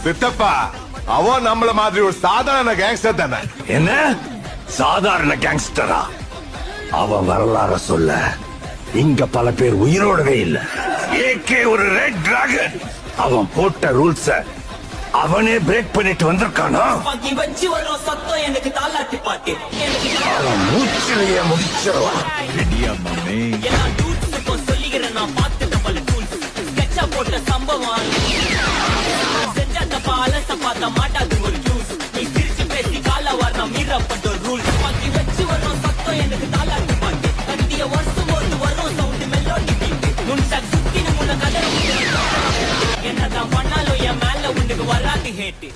சித்தப்பா அவன் நம்மள மாதிரி ஒரு சாதாரண கேங்ஸ்டர் தானே. என்ன சாதாரண கேங்ஸ்டரா? அவன் வரலாற சொல்ல இங்க பல பேர் உயிரோடவே இல்ல. ஏகே ஒரு ரெட் டிராகன். அவன் போட்ட ரூல்ஸ அவனே பிரேக் பண்ணிட்டு வந்திருக்கானா? அவன் மூச்சிலேயே முடிச்சிருவான். போட்ட சம்பவம் செஞ்ச பாலச பார்த்த மாட்டாது ஒரு ஜூஸ். நீ சிரிச்சு பேசி கால வரணும் மீறப்பட்ட ரூல். பாக்கி வச்சு வரும் சத்தம் எனக்கு தாளாட்டு பாட்டு. கண்டிய வருஷம் போது வரும் சவுண்ட் மெலோடி பீட். முன்சா சுத்தின முன்ன கதற என்னதான் பண்ணாலும் என் மேல உனக்கு வராது ஹேட்டு.